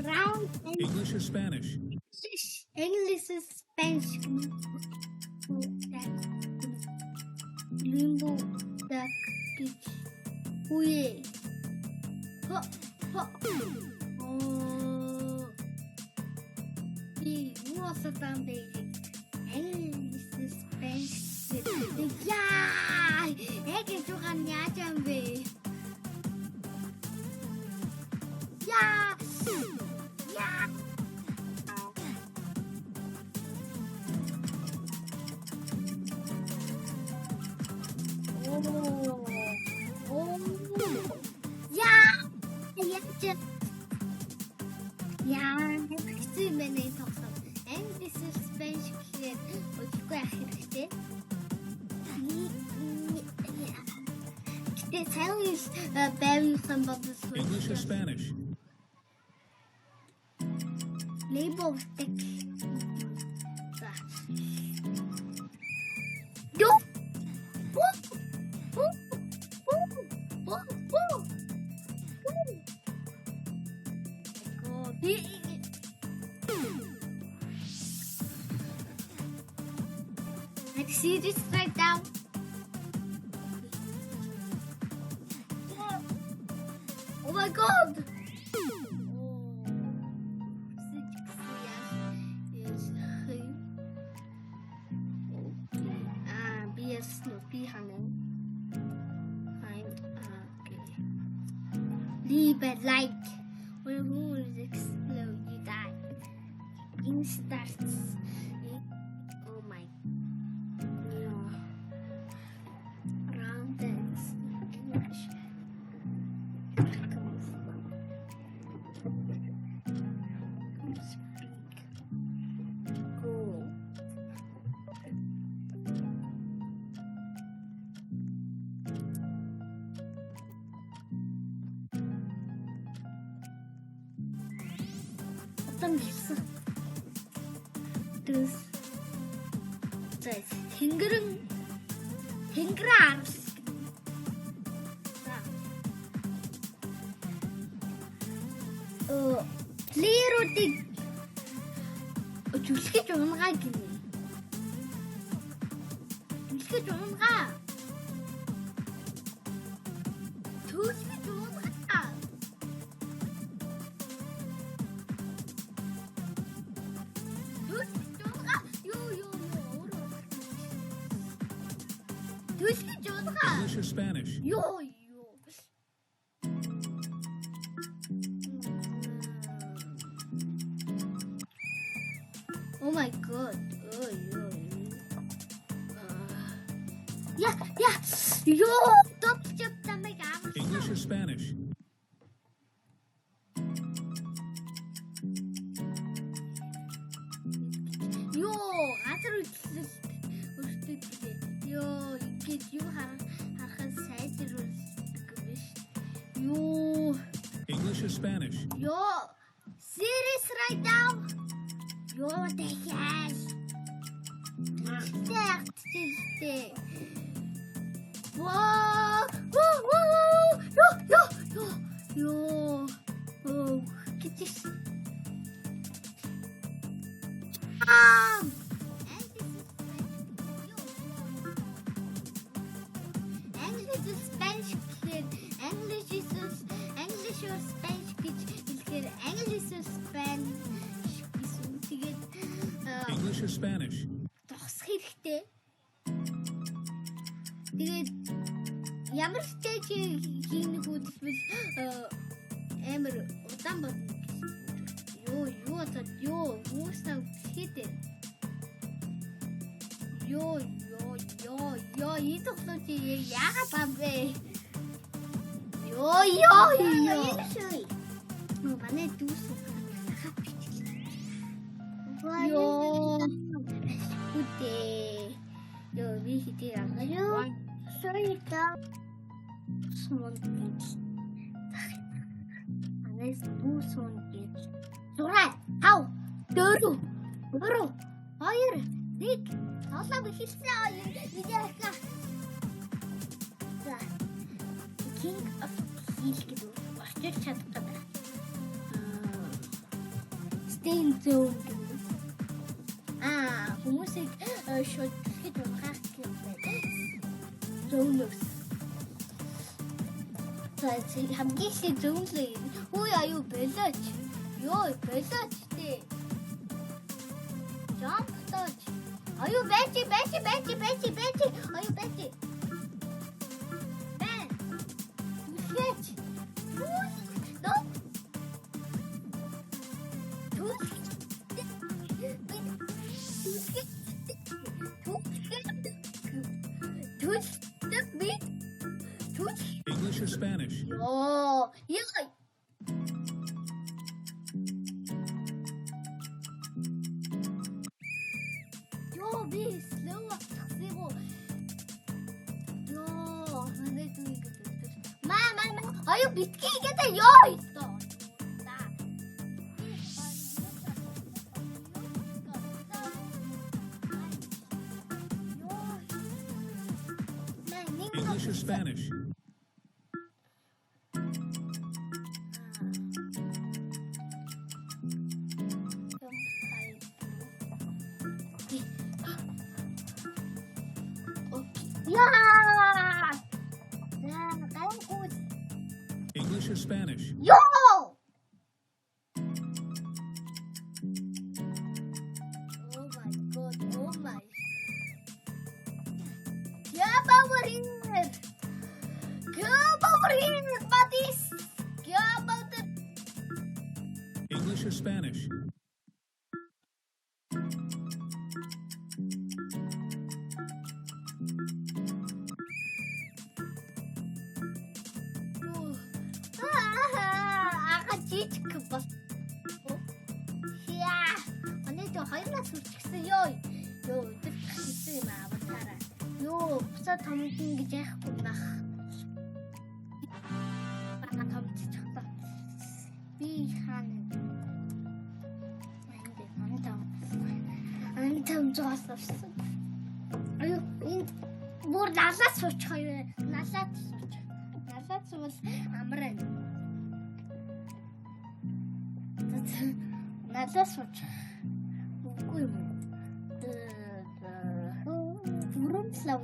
Round English or Spanish? English is Spanish. Limbo duck kitch. Uye. Ho ho. Oh. He was a foundation. English is Spanish. Yeah. Ege chukan nyacham be. Yeah. Yeah. Хэвчээ мэнэ тогсон. English Spanish гэхээр өчгөө ах хэрэгтэй. Гэтэ сайн is байвсан бодсон. English or Spanish? Label stick. Yo. Let's see this right now. Oh my god! Leave a like when moons explode, you die. Game starts. Oh my. Round dance. English. Come speak. Go. Terus hinggeras леротиг жүлхэж унгаа гинэ жүлхэж унгаа жүлхэж унгаа English or Spanish? Yo. Oh my god. Yeah. Yo, stop my god. English or Spanish? Yo, Yo, ингэж юу харахад сайжруулах биш. Yo. English or Spanish? Yo. Serious right now? Yo, the cash. Certes. Whoa. Yo. Oh, get this. English is Spanish kid. English or Spanish kid. English or Spanish. English or Spanish? Тохсох хэрэгтэй. Тэгээд ямар стэйж хийх хөдөлбөл амар удаан болно. Юу уусаа хийдэ. Yo, идэх л яагаад бам бэ? Yo. Манай дүүс. Yo. Үдээ. Yo, би хитээ аваа. Sorry та. Сонт. Анэс дүүс сонт. Зураа. Тав. Дөрөв. 2 1 Тоглоом эхэлсэн. Видео ахаа. За. King of Hill гэдэг очиж чадах гэдэг. Эдийн зөөн гэдэг. Хүмүүсийг шүтгэж унахах юм байна. Зөөнөөс. хамгийн их зөөнлөө. Хүй аюу болооч. Ёо болооч тий. Жамтаач. Аюу бэжи. Аюу бэжи. Бэн. Үсэж. Но. English or Spanish? Yo, be slow. Yo, are you bitking at the yo? English or Spanish? English or Spanish? Yo! Oh my god, oh my. Come over here! Buddies! Come over. English or Spanish? Жижиг бас. Яа. Өнөөдөр хоёроо сүрчихсэн ёо. Ёо, өдөр хийсэн юм аватараа. Ёо, буцаа томдсон гэж яахгүй нах. Бага томдчихлаа. Би хаана. Антам зооссон. Аюу, энэ бүр налаад суучих хоёр. Налаад суучих. Налаад суувал амраа. Налаас суучих. Үгүй юм. Бүрэмслав.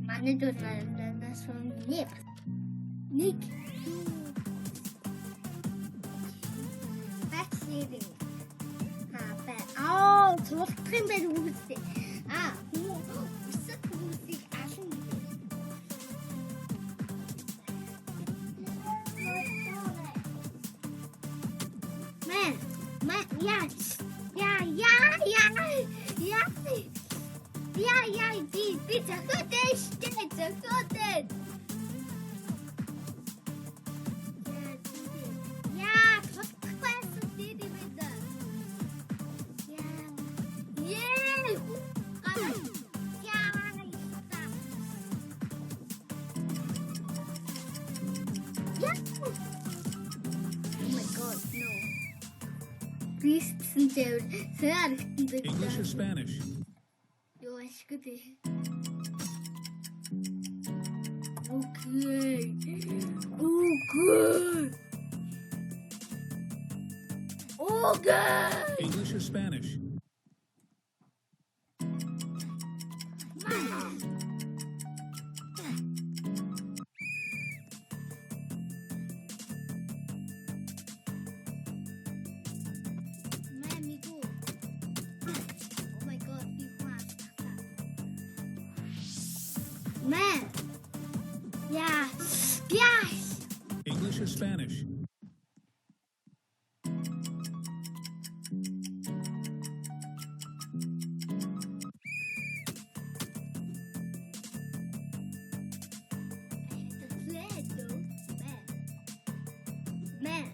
Манай дөө налаас нэг. Бэксири. Цуулах юм байна үгүйтэй. Үсэг хүмүүсийг алан гэдэг. Би зөхөдөө. Яа, тусахгүй дээ бид. Oh my god, no. Please, English or Spanish? Yo, acho que Okay. English or Spanish? Man. Yeah. English or Spanish? Man.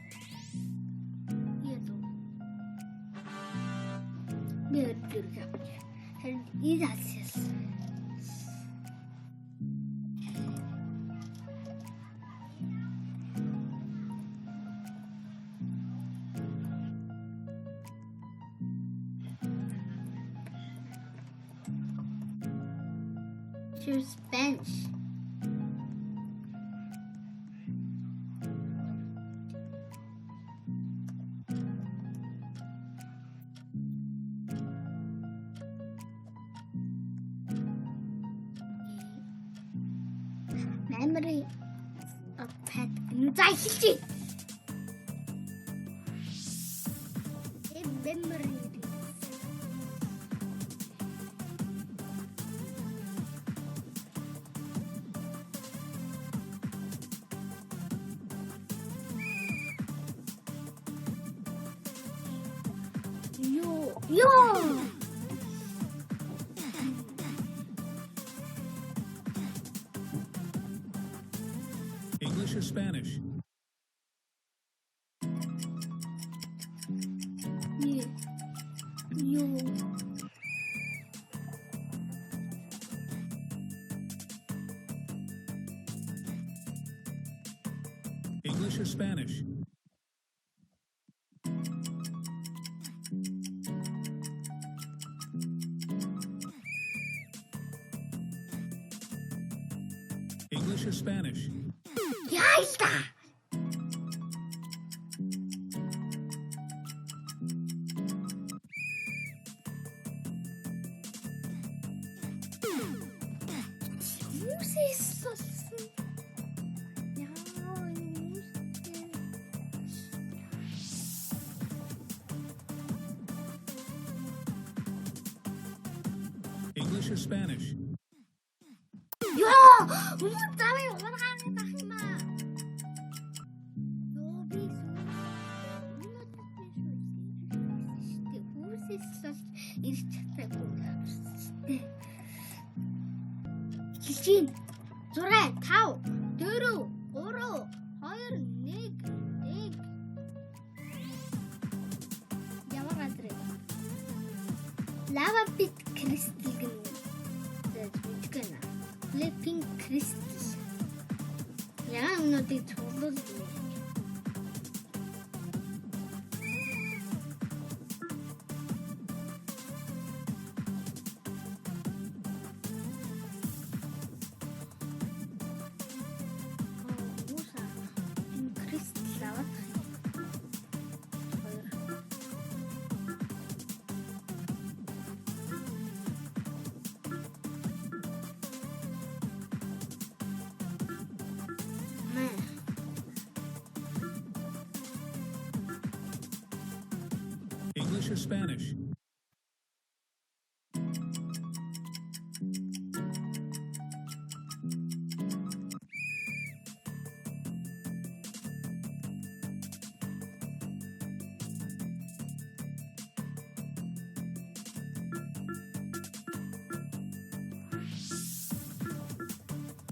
Choose bench. Memory of pet. За эхэлчихье. Memory. Yo. English or Spanish? Yo. English or Spanish? English or Spanish? Яйста. English or Spanish? Yo, dami ko nakakita Жилийн 6 5 4 3 2 1 ямар газар лава бит кристал гэнэ Flipping crystals. Яа өнөөдөр цуглуул. English or Spanish?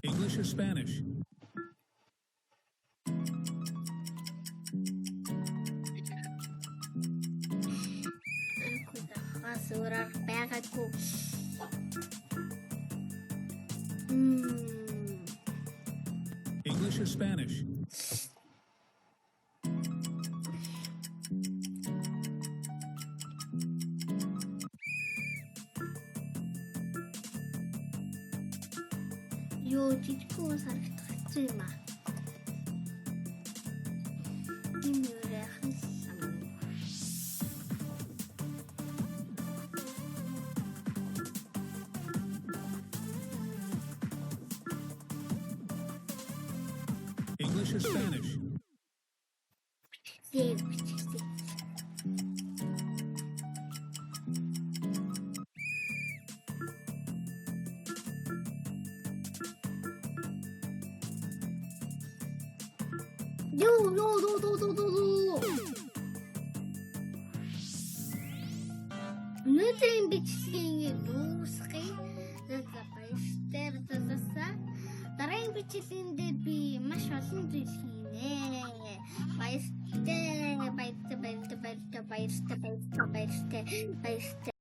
English or Spanish? English or Spanish? Yo, жижигхэн ус харагдчихсан юм аа. Тийм яахан сам. English or Spanish? No. Өнөөдрийн бичлэгийн дуусгая. Дараагийн бичлэгэнд би маш олон зүйл хийнэ. Баяртай.